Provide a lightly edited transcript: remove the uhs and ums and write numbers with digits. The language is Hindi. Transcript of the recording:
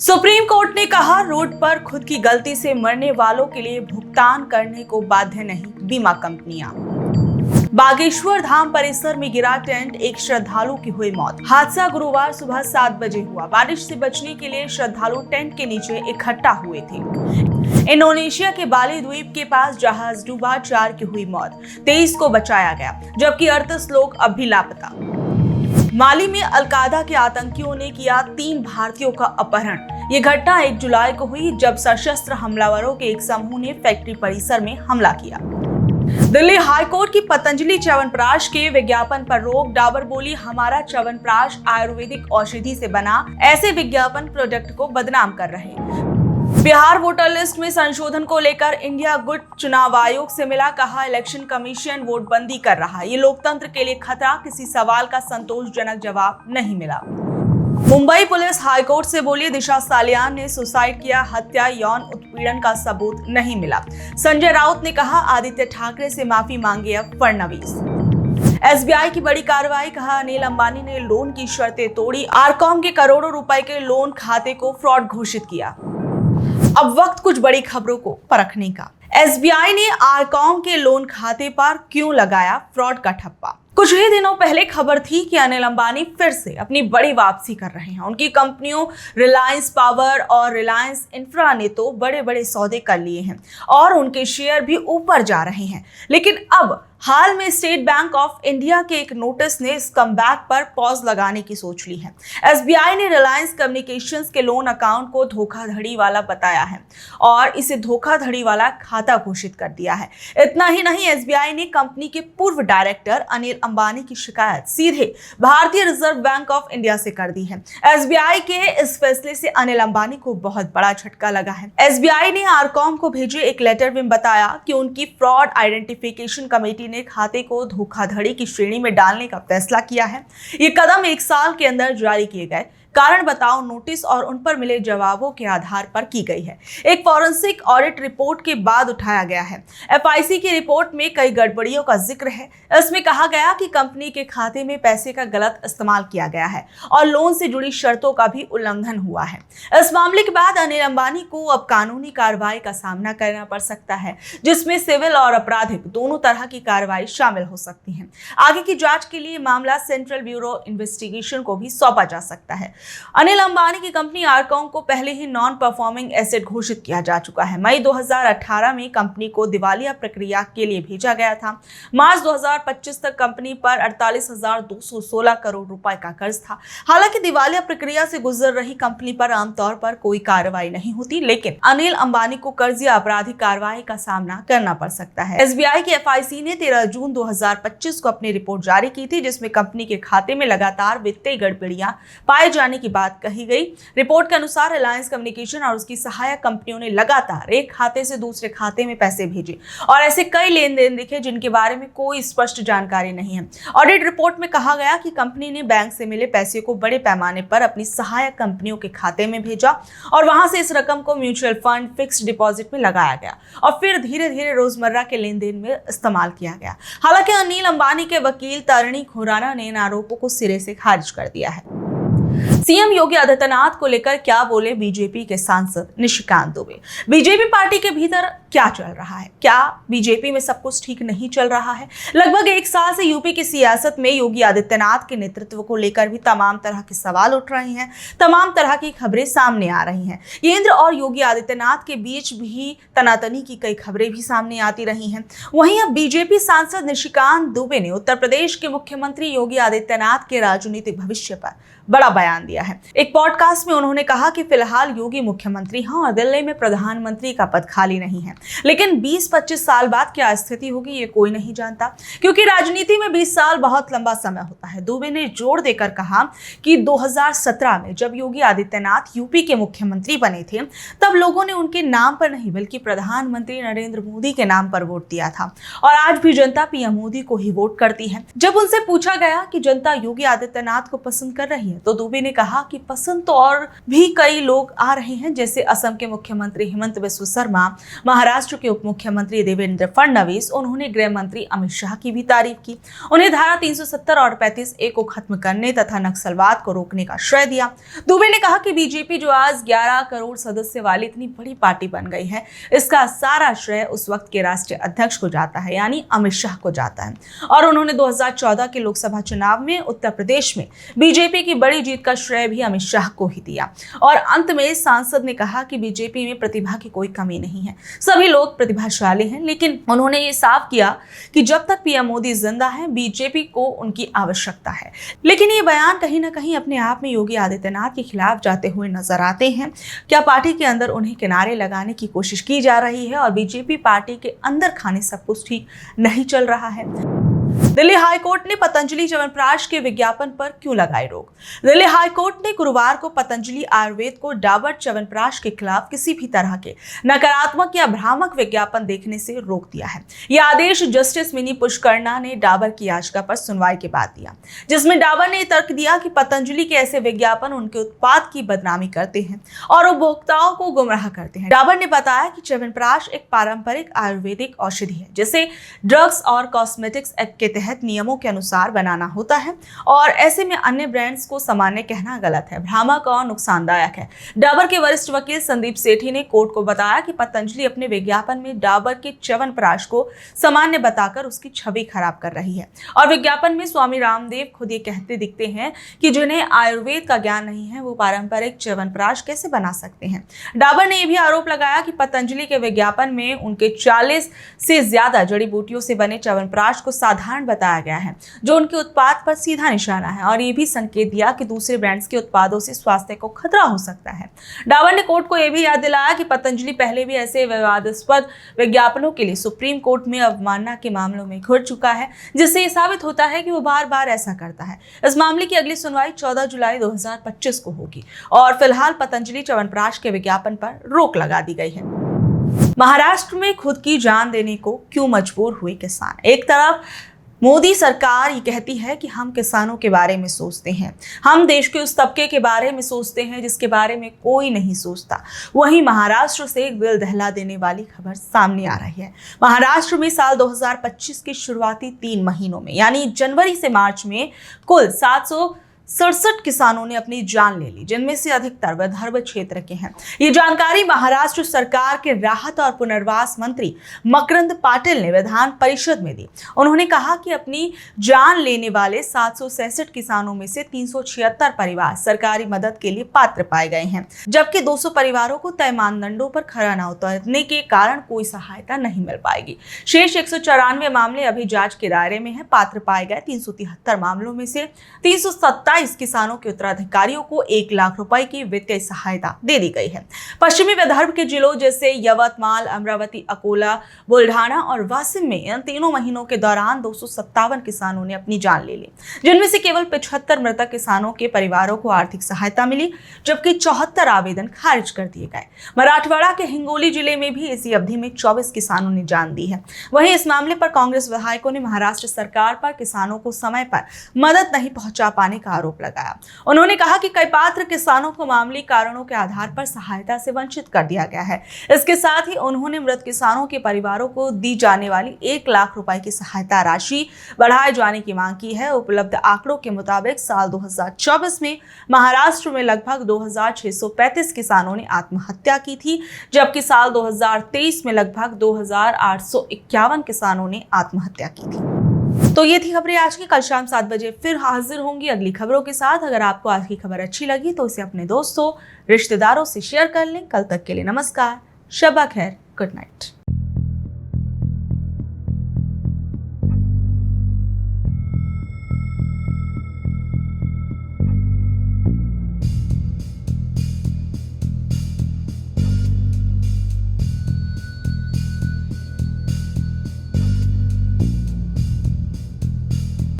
सुप्रीम कोर्ट ने कहा, रोड पर खुद की गलती से मरने वालों के लिए भुगतान करने को बाध्य नहीं बीमा कंपनियां। बागेश्वर धाम परिसर में गिरा टेंट, एक श्रद्धालु की हुई मौत। हादसा गुरुवार सुबह 7 बजे हुआ। बारिश से बचने के लिए श्रद्धालु टेंट के नीचे इकट्ठा हुए थे। इंडोनेशिया के बाली द्वीप के पास जहाज डूबा, 4 की हुई मौत, 23 को बचाया गया, जबकि 38 लोग अब भी लापता। माली में अलकायदा के आतंकियों ने किया 3 भारतीयों का अपहरण। ये घटना 1 जुलाई को हुई, जब सशस्त्र हमलावरों के एक समूह ने फैक्ट्री परिसर में हमला किया। दिल्ली हाईकोर्ट की पतंजलि च्यवनप्राश के विज्ञापन पर रोक। डाबर बोली, हमारा च्यवनप्राश आयुर्वेदिक औषधि से बना, ऐसे विज्ञापन प्रोडक्ट को बदनाम कर रहे। बिहार वोटर लिस्ट में संशोधन को लेकर इंडिया गुट चुनाव आयोग से मिला, कहा इलेक्शन कमीशन वोटबंदी कर रहा, ये लोकतंत्र के लिए खतरा। किसी सवाल का संतोषजनक जवाब नहीं मिला। मुंबई पुलिस हाईकोर्ट से बोली, दिशा सालियान ने सुसाइड किया, हत्या यौन उत्पीड़न का सबूत नहीं मिला। संजय राउत ने कहा, आदित्य ठाकरे से माफी मांगे अब फडणवीस। एसबीआई की बड़ी कार्रवाई, कहा अनिल अंबानी ने लोन की शर्तें तोड़ी, आरकॉम के करोड़ों रुपए के लोन खाते को फ्रॉड घोषित किया। अब वक्त कुछ बड़ी खबरों को परखने का। एसबीआई ने आरकॉम के लोन खाते पर क्यों लगाया फ्रॉड का ठप्पा। कुछ ही दिनों पहले खबर थी कि अनिल अंबानी फिर से अपनी बड़ी वापसी कर रहे हैं। उनकी कंपनियों रिलायंस पावर और रिलायंस इंफ्रा ने तो बड़े बड़े सौदे कर लिए हैं और उनके शेयर भी ऊपर जा रहे हैं। लेकिन अब हाल में स्टेट बैंक ऑफ इंडिया के एक नोटिस ने इस कमबैक पर पॉज लगाने की सोच ली है। एसबीआई ने रिलायंस कम्युनिकेशंस के लोन अकाउंट को धोखाधड़ी वाला बताया है और इसे धोखाधड़ी वाला खाता घोषित कर दिया है। इतना ही नहीं, एसबीआई ने कंपनी के पूर्व डायरेक्टर अनिल अंबानी की शिकायत सीधे भारतीय रिजर्व बैंक ऑफ इंडिया से कर दी है। एसबीआई के इस फैसले से अनिल अंबानी को बहुत बड़ा झटका लगा है। एसबीआई ने आरकॉम को भेजे एक लेटर में बताया कि उनकी फ्रॉड आइडेंटिफिकेशन कमेटी ने खाते को धोखाधड़ी की श्रेणी में डालने का फैसला किया है। ये कदम 1 साल के अंदर जारी किए गए कारण बताओ नोटिस और उन पर मिले जवाबों के आधार पर की गई है। एक फॉरेंसिक ऑडिट रिपोर्ट के बाद उठाया गया है। एफआईसी की रिपोर्ट में कई गड़बड़ियों का जिक्र है। इसमें कहा गया कि कंपनी के खाते में पैसे का गलत इस्तेमाल किया गया है और लोन से जुड़ी शर्तों का भी उल्लंघन हुआ है। इस मामले के बाद अनिल अंबानी को अब कानूनी कार्रवाई का सामना करना पड़ सकता है, जिसमें सिविल और आपराधिक दोनों तरह की कार्रवाई शामिल हो सकती है। आगे की जांच के लिए मामला सेंट्रल ब्यूरो इन्वेस्टिगेशन को भी सौंपा जा सकता है। अनिल अंबानी की कंपनी आरकॉम को पहले ही नॉन परफॉर्मिंग एसेट घोषित किया जा चुका है। मई 2018 में कंपनी को दिवालिया प्रक्रिया के लिए भेजा गया था। मार्च 2025 तक कंपनी पर 48,216 करोड़ रुपए का कर्ज था। हालांकि दिवालिया प्रक्रिया से गुजर रही कंपनी पर आमतौर पर कोई कार्रवाई नहीं होती, लेकिन अनिल अंबानी को कर्ज या आपराधिक कार्रवाई का सामना करना पड़ सकता है। एसबीआई की एफआईसी ने 13 जून 2025 को अपनी रिपोर्ट जारी की थी, जिसमें कंपनी के खाते में लगातार वित्तीय गड़बड़ियां पाए जाने की बात कही गई। रिपोर्ट के अनुसार रिलायंस कम्युनिकेशन और उसकी सहायक कंपनियों ने लगातार एक खाते से दूसरे खाते में पैसे भेजे और ऐसे कई लेन देन दिखे जिनके बारे में कोई स्पष्ट जानकारी नहीं है। ऑडिट रिपोर्ट में कहा गया कि कंपनी ने बैंक से मिले पैसे को बड़े पैमाने पर अपनी सहायक कंपनियों के खाते में भेजा और वहां से इस रकम को म्यूचुअल फंड, फिक्स्ड डिपॉजिट में लगाया गया और फिर धीरे धीरे रोजमर्रा के लेन देन में इस्तेमाल किया गया। हालांकि अनिल अंबानी के वकील तारिणी खुराना ने इन आरोपों को सिरे से खारिज कर दिया है। सीएम योगी आदित्यनाथ को लेकर क्या बोले बीजेपी के सांसद निशिकांत दुबे। बीजेपी पार्टी के भीतर क्या चल रहा है? क्या बीजेपी में सब कुछ ठीक नहीं चल रहा है? लगभग 1 साल से यूपी की सियासत में योगी आदित्यनाथ के नेतृत्व को लेकर भी तमाम तरह के सवाल उठ रहे हैं, तमाम तरह की खबरें सामने आ रही हैं। केंद्र और योगी आदित्यनाथ के बीच भी तनातनी की कई खबरें भी सामने आती रही हैं। वहीं अब बीजेपी सांसद निशिकांत दुबे ने उत्तर प्रदेश के मुख्यमंत्री योगी आदित्यनाथ के राजनीतिक भविष्य पर बड़ा बयान दिया है। एक पॉडकास्ट में उन्होंने कहा कि फिलहाल योगी मुख्यमंत्री हैं और दिल्ली में प्रधानमंत्री का पद खाली नहीं है, लेकिन 20-25 साल बाद क्या स्थिति होगी ये कोई नहीं जानता, क्योंकि राजनीति में 20 साल बहुत लंबा समय होता है। दुबे ने जोर देकर कहा कि 2017 में जब योगी आदित्यनाथ यूपी के मुख्यमंत्री बने थे, तब लोगों ने उनके नाम पर नहीं बल्कि प्रधानमंत्री नरेंद्र मोदी के नाम पर वोट दिया था और आज भी जनता पीएम मोदी को ही वोट करती है। जब उनसे पूछा गया कि जनता योगी आदित्यनाथ को पसंद कर रही है, तो दुबे ने कहा कि पसंद तो और भी कई लोग आ रहे हैं, जैसे असम के मुख्यमंत्री हिमंत बिस्व शर्मा, महाराष्ट्र के उप मुख्यमंत्री देवेंद्र फडणवीस। उन्होंने गृह मंत्री अमित शाह की भी तारीफ की। उन्हें धारा 370 और 35A को खत्म करने तथा नक्सलवाद को रोकने का श्रेय दिया। दुबे ने कहा कि बीजेपी जो आज 11 करोड़ सदस्य वाली इतनी बड़ी पार्टी बन गई है, इसका सारा श्रेय उस वक्त के राष्ट्रीय अध्यक्ष को जाता है, यानी अमित शाह को जाता है। और उन्होंने 2014 के लोकसभा चुनाव में उत्तर प्रदेश में बीजेपी की बड़ी जीत का श्रेय भी अमित शाह को ही दिया। और अंत में सांसद ने कहा कि बीजेपी में प्रतिभा की कोई कमी नहीं है, सभी लोग प्रतिभाशाली हैं, लेकिन उन्होंने ये साफ किया कि जब तक पीएम मोदी जिंदा है, बीजेपी को उनकी आवश्यकता है। लेकिन ये बयान कहीं ना कहीं अपने आप में योगी आदित्यनाथ के खिलाफ जाते हुए नजर आते हैं। क्या पार्टी के अंदर उन्हें किनारे लगाने की कोशिश की जा रही है और बीजेपी पार्टी के अंदर खाने सब कुछ ठीक नहीं चल रहा है? दिल्ली हाईकोर्ट ने पतंजलि च्यवनप्राश के विज्ञापन पर क्यों लगाई रोक? दिल्ली हाईकोर्ट ने गुरुवार को पतंजलि आयुर्वेद को डाबर च्यवनप्राश के खिलाफ किसी भी तरह के नकारात्मक या भ्रामक विज्ञापन देखने से रोक दिया है। यह आदेश जस्टिस मिनी पुष्करना ने डाबर की याचिका पर सुनवाई के बाद दिया, जिसमें डाबर ने तर्क दिया कि पतंजलि के ऐसे विज्ञापन उनके उत्पाद की बदनामी करते हैं और उपभोक्ताओं को गुमराह करते हैं। डाबर ने बताया कि च्यवनप्राश एक पारंपरिक आयुर्वेदिक औषधि है, जिसे ड्रग्स और कॉस्मेटिक्स एक्ट के तहत नियमों के अनुसार बनाना होता है और ऐसे में अन्य ब्रांड्स को सामान्य कहना गलत है, भ्रामक और नुकसानदायक है। डाबर के वरिष्ठ वकील संदीप सेठी ने कोर्ट को बताया कि पतंजलि अपने विज्ञापन में डाबर के च्यवनप्राश को सामान्य बताकर उसकी छवि खराब कर रही है और विज्ञापन में स्वामी रामदेव खुद ये कहते दिखते हैं कि जिन्हें आयुर्वेद का ज्ञान नहीं है, वो पारंपरिक च्यवनप्राश कैसे बना सकते हैं। डाबर ने यह भी आरोप लगाया कि पतंजलि के विज्ञापन में उनके 40 से ज्यादा जड़ी बूटियों से बने च्यवनप्राश को साधारण बताया गया है, जो उनके उत्पाद पर सीधा निशाना है, और ये भी संकेत दिया कि दूसरे ब्रांड्स के उत्पादों से स्वास्थ्य को खतरा हो सकता है। डाबर ने कोर्ट को यह भी याद दिलाया कि पतंजलि पहले भी ऐसे विवादास्पद विज्ञापनों के लिए सुप्रीम कोर्ट में अवमानना के मामलों में घुर चुका है, जिससे यह साबित होता है कि वो बार बार ऐसा करता है। इस मामले की अगली सुनवाई 14 जुलाई 2025 को होगी और फिलहाल पतंजलि च्यवनप्राश के विज्ञापन पर रोक लगा दी गई है। महाराष्ट्र में खुद की जान देने को क्यों मजबूर हुए किसान? एक तरफ मोदी सरकार ये कहती है कि हम किसानों के बारे में सोचते हैं, हम देश के उस तबके के बारे में सोचते हैं जिसके बारे में कोई नहीं सोचता। वहीं महाराष्ट्र से एक दिल दहला देने वाली खबर सामने आ रही है। महाराष्ट्र में साल 2025 के शुरुआती 3 महीनों में, यानी जनवरी से मार्च में, कुल 767 किसानों ने अपनी जान ले ली, जिनमें से अधिकतर विदर्भ क्षेत्र के हैं। ये जानकारी महाराष्ट्र सरकार के राहत और पुनर्वास मंत्री मकरंद पाटिल ने विधान परिषद में दी। उन्होंने कहा कि अपनी जान लेने वाले 767 किसानों में से 376 परिवार सरकारी मदद के लिए पात्र पाए गए हैं, जबकि 200 परिवारों को तय मानदंडों पर खरा न उतरने के कारण कोई सहायता नहीं मिल पाएगी। शेष 194 मामले अभी जांच के दायरे में हैं। पात्र पाए गए 373 मामलों में से 327 किसानों के उत्तराधिकारियों को 1 लाख रुपए की वित्तीय सहायता दे दी गई है। पश्चिमी विदर्भ के जिलों जैसे यवतमाल, अमरावती, अकोला, बुल्ढाना और वाशिम में इन 3 महीनों के दौरान 257 किसानों ने अपनी जान ले ली, जिनमें से केवल 75 मृतक किसानों के परिवारों को आर्थिक सहायता मिली, जबकि 74 आवेदन खारिज कर दिए गए। मराठवाड़ा के हिंगोली जिले में भी इसी अवधि में 24 किसानों ने जान दी है। वहीं इस मामले पर कांग्रेस विधायकों ने महाराष्ट्र सरकार पर किसानों को समय पर मदद नहीं पहुंचा पाने का आरोप लगाया। उन्होंने कहा कि कई पात्र किसानों को मामूली कारणों के आधार पर सहायता से वंचित कर दिया गया है। इसके साथ ही उन्होंने मृत किसानों के परिवारों को दी जाने वाली 1 लाख रुपए की सहायता राशि बढ़ाए जाने की मांग की है। उपलब्ध आंकड़ों के मुताबिक साल 2024 में महाराष्ट्र में लगभग 2635 किसानों ने आत्महत्या की थी, जबकि साल 2023 में लगभग 2851 किसानों ने आत्महत्या की थी। तो ये थी खबरें आज की। कल शाम 7 बजे फिर हाजिर होंगी अगली खबरों के साथ। अगर आपको आज की खबर अच्छी लगी तो इसे अपने दोस्तों, रिश्तेदारों से शेयर कर लें। कल तक के लिए नमस्कार, शब्बा खैर, गुड नाइट।